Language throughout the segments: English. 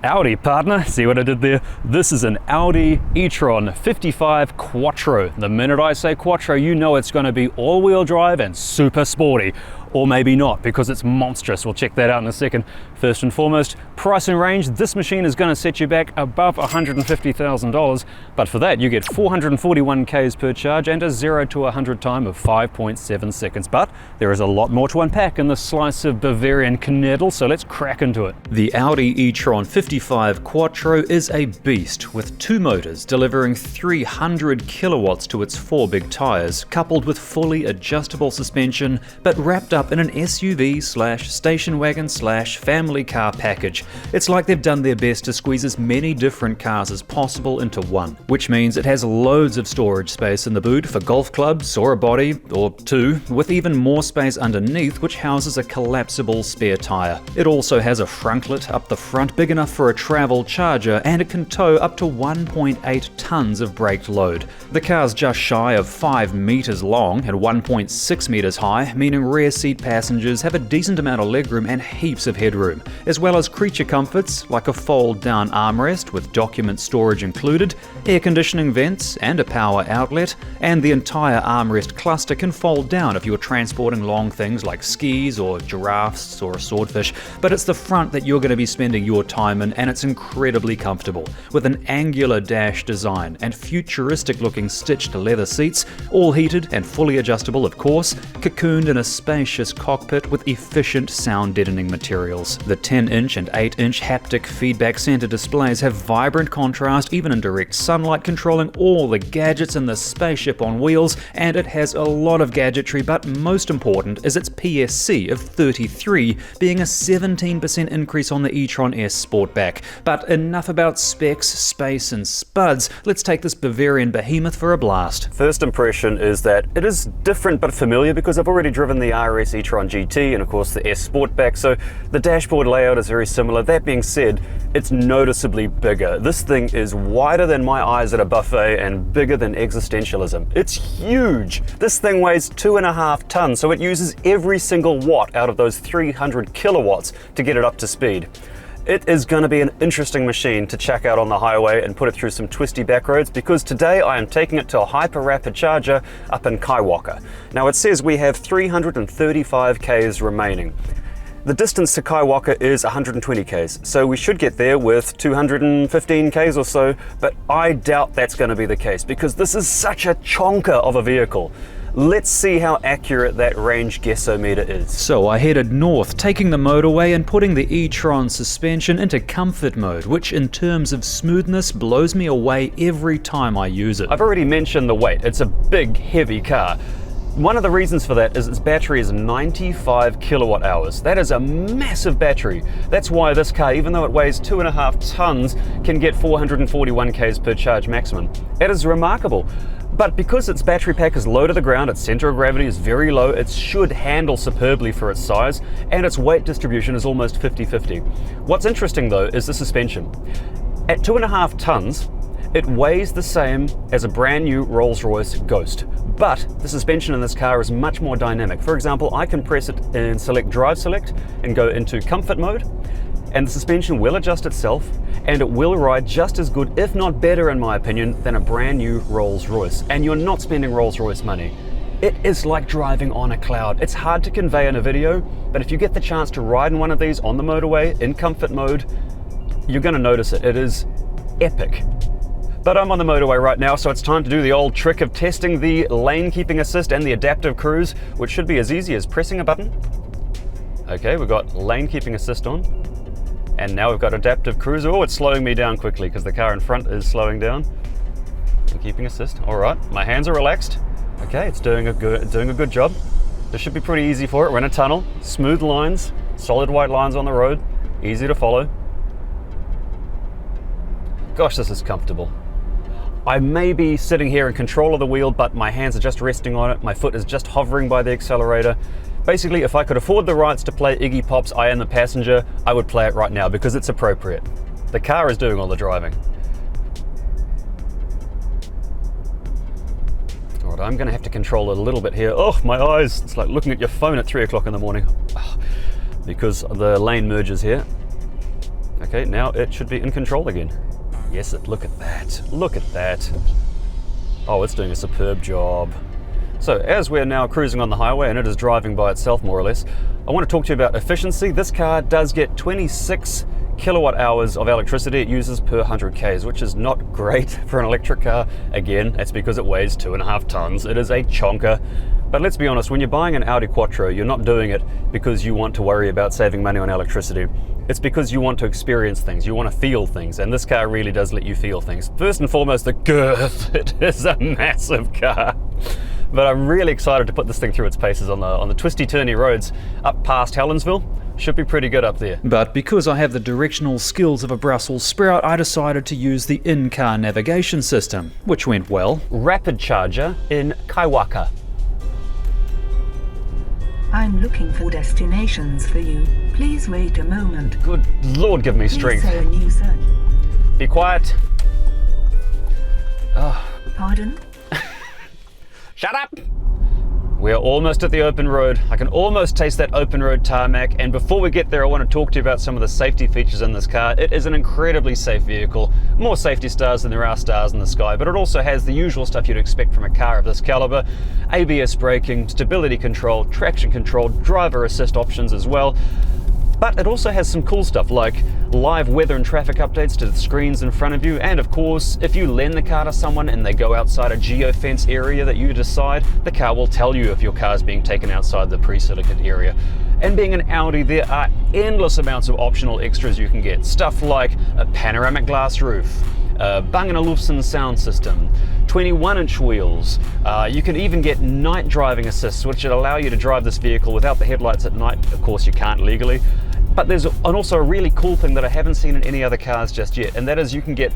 Audi, partner. See what I did there? This is an Audi e-tron 55 Quattro. The minute I say Quattro, you know it's going to be all-wheel drive and super sporty. Or maybe not, because it's monstrous. We'll check that out in a second. First and foremost, price and range. This machine is going to set you back above $150,000, but for that you get 441 k's per charge and a 0 to 100 time of 5.7 seconds. But there is a lot more to unpack in this slice of Bavarian Knödel, so let's crack into it. The Audi e-tron 55 Quattro is a beast with two motors delivering 300 kilowatts to its four big tires, coupled with fully adjustable suspension, but wrapped up in an SUV/station wagon/family car package. It's like they've done their best to squeeze as many different cars as possible into one, which means it has loads of storage space in the boot for golf clubs or a body or two, with even more space underneath which houses a collapsible spare tire. It also has a frontlet up the front big enough for a travel charger, and it can tow up to 1.8 tons of braked load. The car's just shy of 5 meters long and 1.6 meters high, meaning rear seat passengers have a decent amount of legroom and heaps of headroom, as well as creature comforts like a fold-down armrest with document storage included, air conditioning vents and a power outlet, and the entire armrest cluster can fold down if you're transporting long things like skis or giraffes or a swordfish. But it's the front that you're going to be spending your time in, and it's incredibly comfortable, with an angular dash design and futuristic-looking stitched leather seats, all heated and fully adjustable of course, cocooned in a spacious cockpit with efficient sound deadening materials. The 10-inch and 8-inch haptic feedback center displays have vibrant contrast even in direct sunlight, controlling all the gadgets in the spaceship on wheels, and it has a lot of gadgetry, but most important is its PSC of 33, being a 17% increase on the e-tron S Sportback. But enough about specs, space and spuds, let's take this Bavarian behemoth for a blast. First impression is that it is different but familiar because I've already driven the RS e-tron GT and of course the S Sportback, so the dashboard layout is very similar. That being said, it's noticeably bigger. This thing is wider than my eyes at a buffet and bigger than existentialism. It's huge! This thing weighs 2.5 tons, so it uses every single watt out of those 300 kilowatts to get it up to speed. It is going to be an interesting machine to check out on the highway and put it through some twisty back roads, because today I am taking it to a hyper rapid charger up in Kaiwaka. Now it says we have 335 k's remaining. The distance to Kaiwaka is 120 k's, so we should get there with 215 k's or so, but I doubt that's going to be the case because this is such a chonker of a vehicle. Let's see how accurate that range guessometer is. So I headed north, taking the motorway and putting the e-tron suspension into comfort mode, which in terms of smoothness blows me away every time I use it. I've already mentioned the weight. It's a big, heavy car. One of the reasons for that is its battery is 95 kilowatt hours. That is a massive battery. That's why this car, even though it weighs 2.5 tons, can get 441 k's per charge maximum. It is remarkable. But because its battery pack is low to the ground, its center of gravity is very low, it should handle superbly for its size, and its weight distribution is almost 50-50. What's interesting though is the suspension. At 2.5 tons, it weighs the same as a brand new Rolls Royce Ghost, but the suspension in this car is much more dynamic. For example, I can press it in Drive Select and go into comfort mode, and the suspension will adjust itself, and it will ride just as good, if not better in my opinion, than a brand new Rolls Royce. And you're not spending Rolls Royce money. It is like driving on a cloud. It's hard to convey in a video, but if you get the chance to ride in one of these on the motorway in comfort mode, you're going to notice it. It is epic. But I'm on the motorway right now, so it's time to do the old trick of testing the lane keeping assist and the adaptive cruise, which should be as easy as pressing a button. Okay, we've got lane keeping assist on. And now we've got adaptive cruise. Oh, it's slowing me down quickly because the car in front is slowing down. Keeping assist. All right, my hands are relaxed. Okay, it's doing a good job. This should be pretty easy for it. We're in a tunnel, smooth lines, solid white lines on the road, easy to follow. Gosh, this is comfortable. I may be sitting here in control of the wheel, but my hands are just resting on it. My foot is just hovering by the accelerator. Basically, if I could afford the rights to play Iggy Pop's I Am the Passenger, I would play it right now because it's appropriate. The car is doing all the driving. All right, I'm going to have to control it a little bit here. Oh, my eyes. It's like looking at your phone at 3 o'clock in the morning. Because the lane merges here. Okay, now it should be in control again. Yes, look at that. Look at that. Oh, it's doing a superb job. So as we're now cruising on the highway and it is driving by itself more or less, I want to talk to you about efficiency. This car does get 26 kilowatt hours of electricity it uses per 100 Ks, which is not great for an electric car. Again, that's because it weighs 2.5 tons. It is a chonker. But let's be honest, when you're buying an Audi Quattro, you're not doing it because you want to worry about saving money on electricity. It's because you want to experience things, you want to feel things, and this car really does let you feel things. First and foremost, the girth. It is a massive car. But I'm really excited to put this thing through its paces on the twisty turny roads up past Helensville. Should be pretty good up there. But because I have the directional skills of a Brussels sprout, I decided to use the in-car navigation system, which went well. Rapid charger in Kaiwaka. I'm looking for destinations for you. Please wait a moment. Good Lord, give me strength. Please say a new search. Be quiet. Oh. Pardon? Shut up! We're almost at the open road. I can almost taste that open road tarmac, and before we get there I want to talk to you about some of the safety features in this car. It is an incredibly safe vehicle. More safety stars than there are stars in the sky, but it also has the usual stuff you'd expect from a car of this caliber. ABS braking, stability control, traction control, driver assist options as well. But it also has some cool stuff like live weather and traffic updates to the screens in front of you, and of course, if you lend the car to someone and they go outside a geofence area that you decide, the car will tell you if your car is being taken outside the pre-siliconed area. And being an Audi, there are endless amounts of optional extras you can get. Stuff like a panoramic glass roof, a Bang & Olufsen sound system, 21-inch wheels. You can even get night driving assists, which would allow you to drive this vehicle without the headlights at night. Of course, you can't legally. But there's also a really cool thing that I haven't seen in any other cars just yet, and that is you can get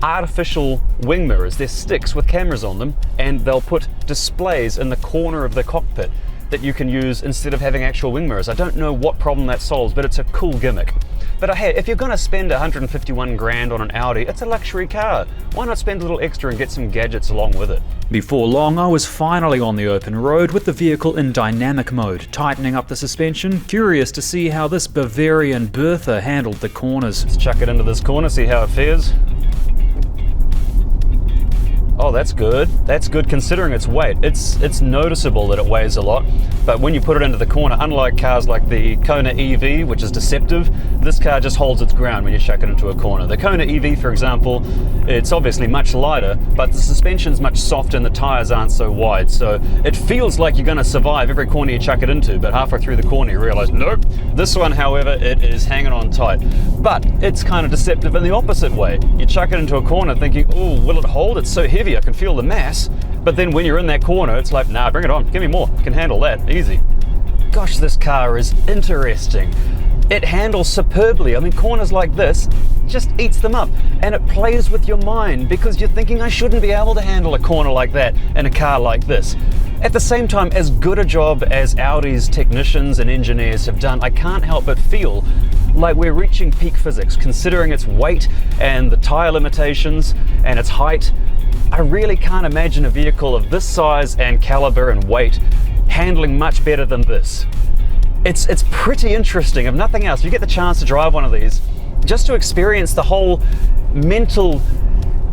artificial wing mirrors. They're sticks with cameras on them, and they'll put displays in the corner of the cockpit that you can use instead of having actual wing mirrors. I don't know what problem that solves, but it's a cool gimmick. But hey, if you're going to spend 151 grand on an Audi, it's a luxury car. Why not spend a little extra and get some gadgets along with it? Before long, I was finally on the open road with the vehicle in dynamic mode, tightening up the suspension, curious to see how this Bavarian Bertha handled the corners. Let's chuck it into this corner, see how it fares. Oh, that's good. That's good considering its weight. It's noticeable that it weighs a lot, but when you put it into the corner, unlike cars like the Kona EV, which is deceptive, this car just holds its ground when you chuck it into a corner. The Kona EV, for example, it's obviously much lighter, but the suspension's much softer and the tires aren't so wide, so it feels like you're going to survive every corner you chuck it into, but halfway through the corner you realize, nope. This one, however, it is hanging on tight. But it's kind of deceptive in the opposite way. You chuck it into a corner thinking, oh, will it hold? It's so heavy. I can feel the mass, but then when you're in that corner, it's like, nah, bring it on, give me more, I can handle that, easy. Gosh, this car is interesting. It handles superbly. I mean, corners like this just eats them up, and it plays with your mind because you're thinking, I shouldn't be able to handle a corner like that in a car like this. At the same time, as good a job as Audi's technicians and engineers have done, I can't help but feel like we're reaching peak physics, considering its weight and the tire limitations and its height. I really can't imagine a vehicle of this size and caliber and weight handling much better than this. It's pretty interesting. If nothing else, you get the chance to drive one of these just to experience the whole mental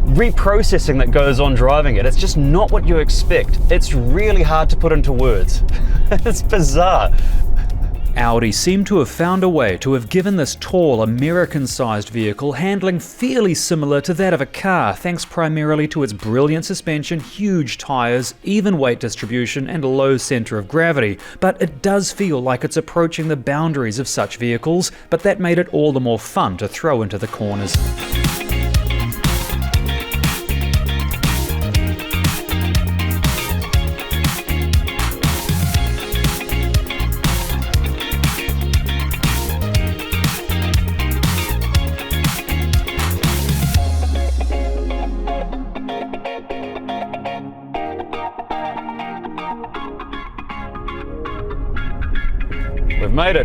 reprocessing that goes on driving it. It's just not what you expect. It's really hard to put into words. It's bizarre. Audi seemed to have found a way to have given this tall American-sized vehicle handling fairly similar to that of a car, thanks primarily to its brilliant suspension, huge tyres, even weight distribution and low centre of gravity. But it does feel like it's approaching the boundaries of such vehicles, but that made it all the more fun to throw into the corners.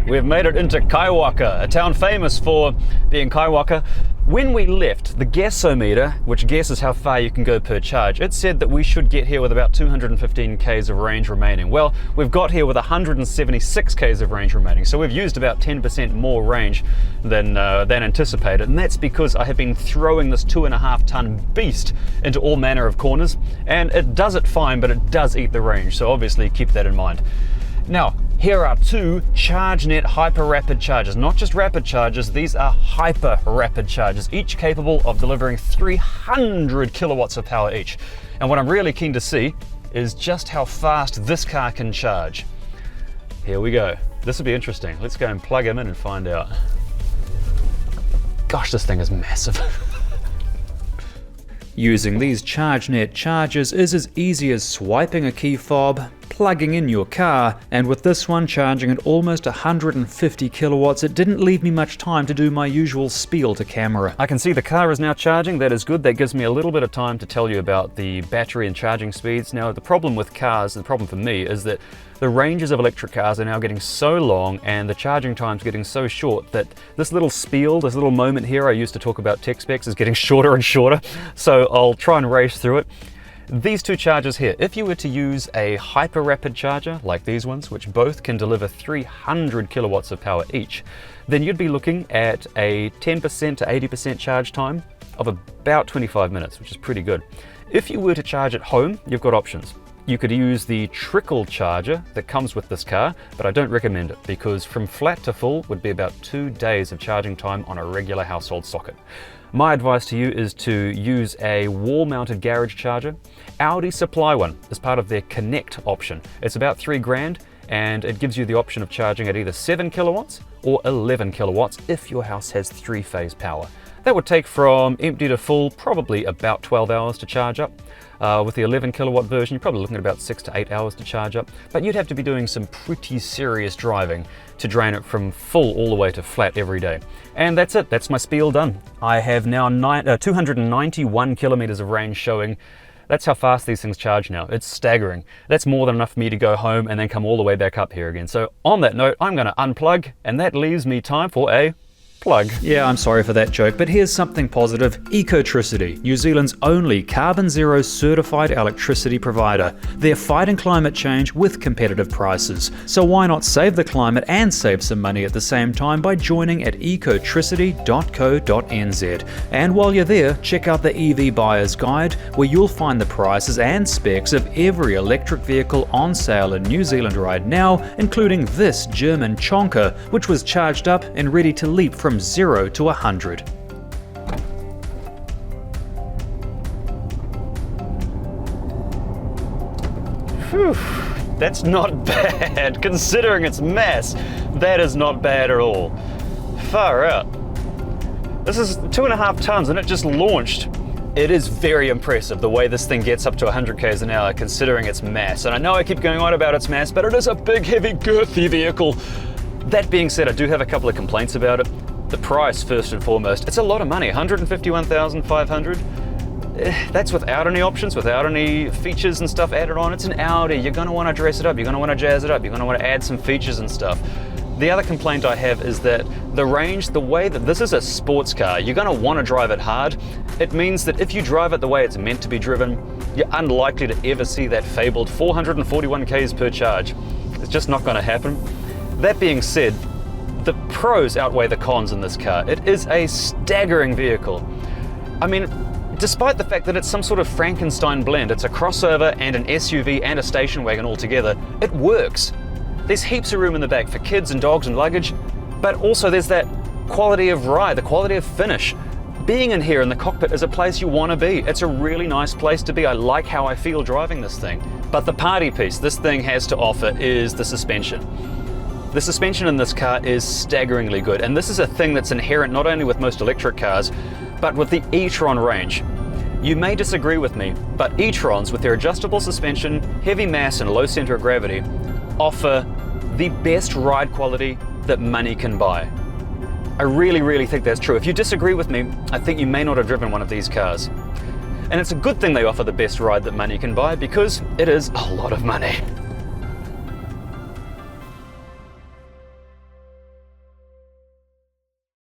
We've made it into Kaiwaka, a town famous for being Kaiwaka. When we left, the gasometer, which guesses how far you can go per charge, it said that we should get here with about 215 k's of range remaining. Well, we've got here with 176 k's of range remaining, so we've used about 10% more range than anticipated, and that's because I have been throwing this 2.5 ton beast into all manner of corners, and it does it fine, but it does eat the range, so obviously keep that in mind. Now, here are two ChargeNet hyper rapid chargers, not just rapid chargers, these are hyper rapid chargers, each capable of delivering 300 kilowatts of power each. And what I'm really keen to see is just how fast this car can charge. Here we go. This will be interesting. Let's go and plug him in and find out. Gosh, this thing is massive. Using these ChargeNet chargers is as easy as swiping a key fob, plugging in your car, and with this one charging at almost 150 kilowatts, it didn't leave me much time to do my usual spiel to camera. I can see the car is now charging. That is good. That gives me a little bit of time to tell you about the battery and charging speeds. Now, the problem with cars, the problem for me, is that the ranges of electric cars are now getting so long and the charging time's getting so short that this little spiel, this little moment here I used to talk about tech specs, is getting shorter and shorter. So I'll try and race through it. These two chargers here, if you were to use a hyper rapid charger like these ones, which both can deliver 300 kilowatts of power each, then you'd be looking at a 10% to 80% charge time of about 25 minutes, which is pretty good. If you were to charge at home, you've got options. You could use the trickle charger that comes with this car, but I don't recommend it because from flat to full would be about 2 days of charging time on a regular household socket. My advice to you is to use a wall-mounted garage charger. Audi supply one as part of their Connect option. It's about $3,000 and it gives you the option of charging at either 7 kilowatts or 11 kilowatts if your house has 3-phase power. That would take from empty to full probably about 12 hours to charge up. With the 11 kilowatt version, you're probably looking at about 6 to 8 hours to charge up, but you'd have to be doing some pretty serious driving to drain it from full all the way to flat every day. And that's it, that's my spiel done. I have now 291 kilometers of range showing. That's how fast these things charge now. It's staggering. That's more than enough for me to go home and then come all the way back up here again. So on that note, I'm gonna unplug, and that leaves me time for a plug. Yeah, I'm sorry for that joke, but here's something positive. Ecotricity, New Zealand's only carbon zero certified electricity provider. They're fighting climate change with competitive prices. So why not save the climate and save some money at the same time by joining at ecotricity.co.nz. And while you're there, check out the EV Buyer's Guide, where you'll find the prices and specs of every electric vehicle on sale in New Zealand right now, including this German chonker, which was charged up and ready to leap from 0 to 100. Whew, that's not bad. Considering its mass, that is not bad at all. Far out. This is 2.5 tons and it just launched. It is very impressive the way this thing gets up to 100 k's an hour considering its mass. And I know I keep going on about its mass, but it is a big, heavy, girthy vehicle. That being said, I do have a couple of complaints about it. The price, first and foremost, it's a lot of money, 151,500. That's without any options, without any features and stuff added on. It's an Audi, you're gonna wanna dress it up, you're gonna wanna jazz it up, you're gonna wanna add some features and stuff. The other complaint I have is that the range, the way that this is a sports car, you're gonna wanna drive it hard. It means that if you drive it the way it's meant to be driven, you're unlikely to ever see that fabled 441 k's per charge. It's just not gonna happen. That being said, the pros outweigh the cons in this car. It is a staggering vehicle. I mean, despite the fact that it's some sort of Frankenstein blend, it's a crossover and an SUV and a station wagon all together, it works. There's heaps of room in the back for kids and dogs and luggage, but also there's that quality of ride, the quality of finish. Being in here in the cockpit is a place you want to be. It's a really nice place to be. I like how I feel driving this thing. But the party piece this thing has to offer is the suspension. The suspension in this car is staggeringly good, and this is a thing that's inherent not only with most electric cars, but with the e-tron range. You may disagree with me, but e-trons with their adjustable suspension, heavy mass and low center of gravity offer the best ride quality that money can buy. I really, really think that's true. If you disagree with me, I think you may not have driven one of these cars. And it's a good thing they offer the best ride that money can buy because it is a lot of money.